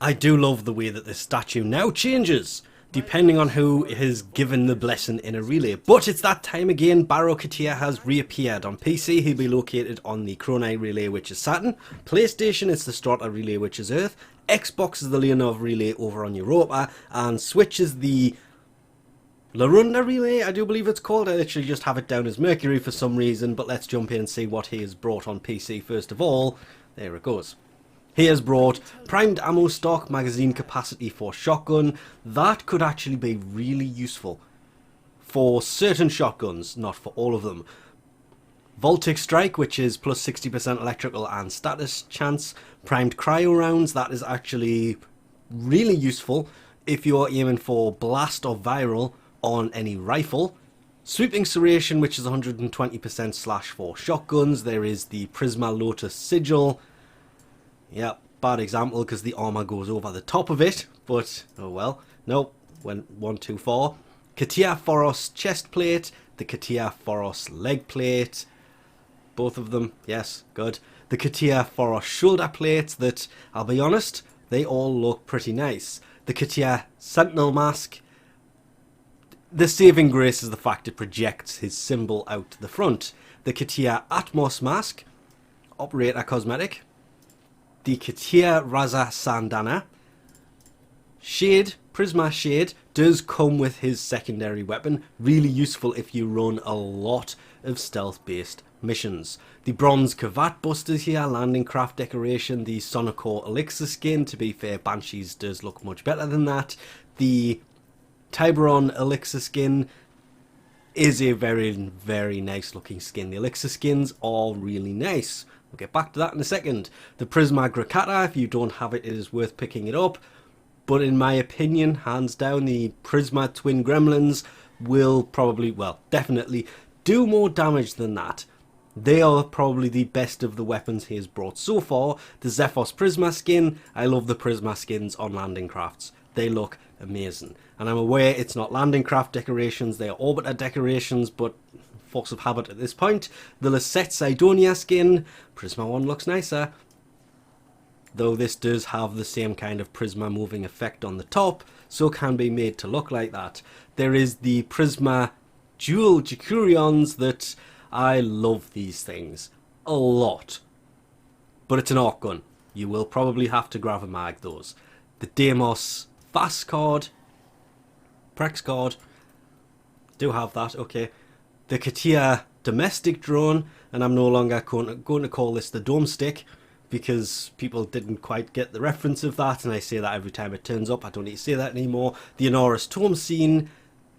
I do love the way that this statue now changes, depending on who has given the blessing in a relay. But it's that time again. Baro Ki'Teer has reappeared. On PC, he'll be located on the Chronite relay, which is Saturn. PlayStation, it's the Strata relay, which is Earth. Xbox is the Leonov relay over on Europa. And Switch is the Larunda relay, I do believe it's called. I literally just have it down as Mercury for some reason. But let's jump in and see what he has brought on PC first of all. There it goes. He has brought primed ammo stock, magazine capacity for shotgun. That could actually be really useful for certain shotguns, not for all of them. Voltaic strike, which is plus 60% electrical and status chance. Primed cryo rounds, that is actually really useful if you're aiming for blast or viral on any rifle. Sweeping serration, which is 120% slash for shotguns. There is the prisma lotus sigil. Yeah, bad example because the armor goes over the top of it, but oh well. Nope, went one too far. Ki'Teer foros chest plate, the Ki'Teer foros leg plate, both of them, yes, good. The Ki'Teer foros shoulder plates that, I'll be honest, they all look pretty nice. The Ki'Teer sentinel mask, the saving grace is the fact it projects his symbol out to the front. The Ki'Teer atmos mask, operator cosmetic. The Ki'Teer razza syandana. Shade, prisma shade, does come with his secondary weapon. Really useful if you run a lot of stealth based missions. The bronze kavat busters here, landing craft decoration. The sonicor elixis skin, to be fair, Banshees does look much better than that. The tiberon elixis skin is a very, very nice looking skin. The elixir skins are really nice. We'll get back to that in a second. The prisma grakata, if you don't have it, it is worth picking it up. But in my opinion, hands down, the prisma twin gremlins will probably, well, definitely do more damage than that. They are probably the best of the weapons he has brought so far. The xiphos prisma skin, I love the prisma skins on landing crafts. They look amazing. And I'm aware it's not landing craft decorations, they are orbiter decorations, but force of habit at this point. The liset cydonia skin, prisma one looks nicer. Though this does have the same kind of prisma moving effect on the top, so can be made to look like that. There is the prisma dual decurions that I love these things a lot. But it's an arc gun. You will probably have to grab a mag those. The deimos fast card, prex card, do have that, okay. The Ki'Teer domestic drone, and I'm no longer going to call this the dome stick because people didn't quite get the reference of that, and I say that every time it turns up. I don't need to say that anymore. The Inaros tomb scene,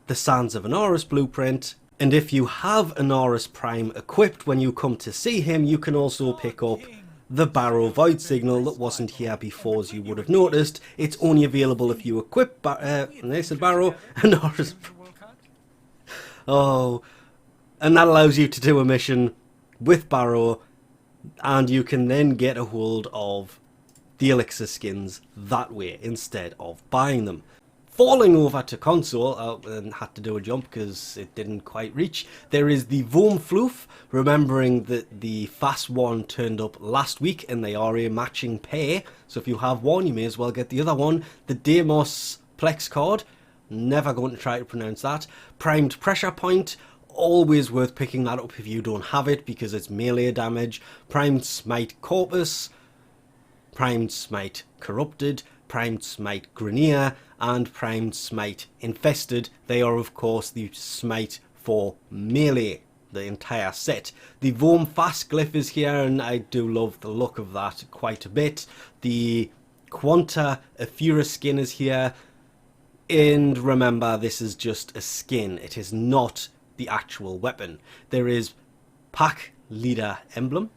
the Sands of Inaros blueprint, and if you have Inaros Prime equipped when you come to see him, you can also pick up the Baro void signal that wasn't here before, as you would have noticed. It's only available if you equip I said Baro, Inaros. Oh. And that allows you to do a mission with Baro, and you can then get a hold of the elixir skins that way instead of buying them. Falling over to console, and had to do a jump because it didn't quite reach, there is the vome-fass, remembering that the fast one turned up last week and they are a matching pair, so if you have one you may as well get the other one. The deimos plex card, never going to try to pronounce that. Primed pressure point, always worth picking that up if you don't have it because it's melee damage. Primed smite corpus, primed smite corrupted, primed smite grineer, and primed smite infested. They are of course the smite for melee, the entire set. The vome-fass glyph is here, and I do love the look of that quite a bit. The quanta ephira skin is here, and remember, this is just a skin, it is not the actual weapon. There is pack leader emblem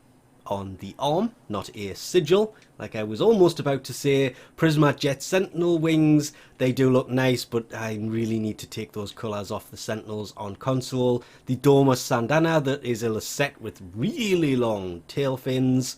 on the arm, not a sigil, like I was almost about to say. Prisma jet sentinel wings, they do look nice, but I really need to take those colours off the sentinels on console. The deimos syandana, that is a liset with really long tail fins.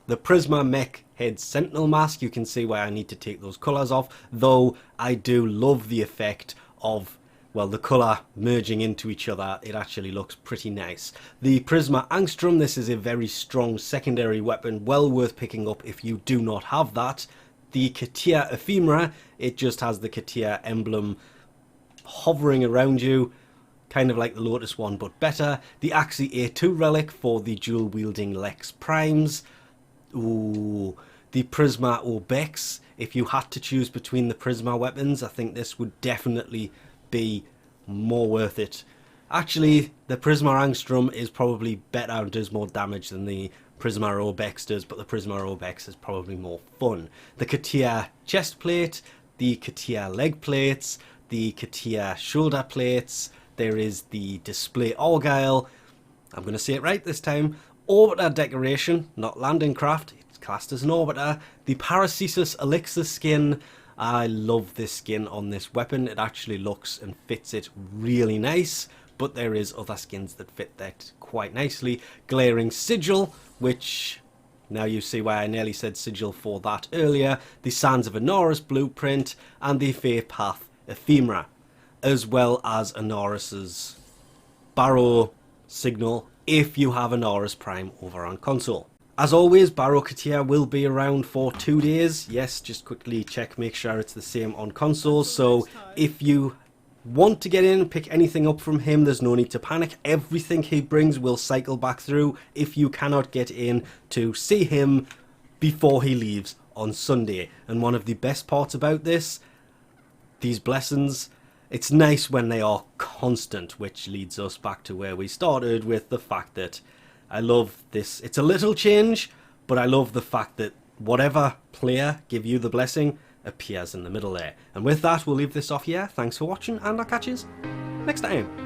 The prisma mech head sentinel mask, you can see why I need to take those colours off, though I do love the effect of, well, the colour merging into each other. It actually looks pretty nice. The prisma angstrom, this is a very strong secondary weapon, well worth picking up if you do not have that. The Ki'Teer ephemera, it just has the Ki'Teer emblem hovering around you, kind of like the Lotus one, but better. The Axii A2 relic for the dual-wielding Lex Primes. Ooh, the Prisma Obex. If you had to choose between the Prisma weapons, I think this would definitely be more worth it. Actually, the Prisma Angstrom is probably better and does more damage than the Prisma Obex does, but the Prisma Obex is probably more fun. The Ki'Teer chest plate, the Ki'Teer leg plates, the Ki'Teer shoulder plates, there is the display Argyle, I'm going to say it right this time, Orbiter decoration, not landing craft, it's classed as an Orbiter, the Paracesus elixis skin. I love this skin on this weapon, it actually looks and fits it really nice, but there is other skins that fit that quite nicely. Glaring sigil, which, now you see why I nearly said sigil for that earlier, the Sands of Inaros blueprint, and the Faith Path ephemera, as well as Inaros's Baro signal if you have Inaros Prime over on console. As always, Baro Ki'Teer will be around for 2 days. Yes, just quickly check, make sure it's the same on console. So if you want to get in and pick anything up from him, there's no need to panic. Everything he brings will cycle back through if you cannot get in to see him before he leaves on Sunday. And one of the best parts about this, these blessings, it's nice when they are constant, which leads us back to where we started with the fact that I love this. It's a little change, but I love the fact that whatever player give you the blessing appears in the middle there. And with that, we'll leave this off here. Thanks for watching, and I'll catch you next time.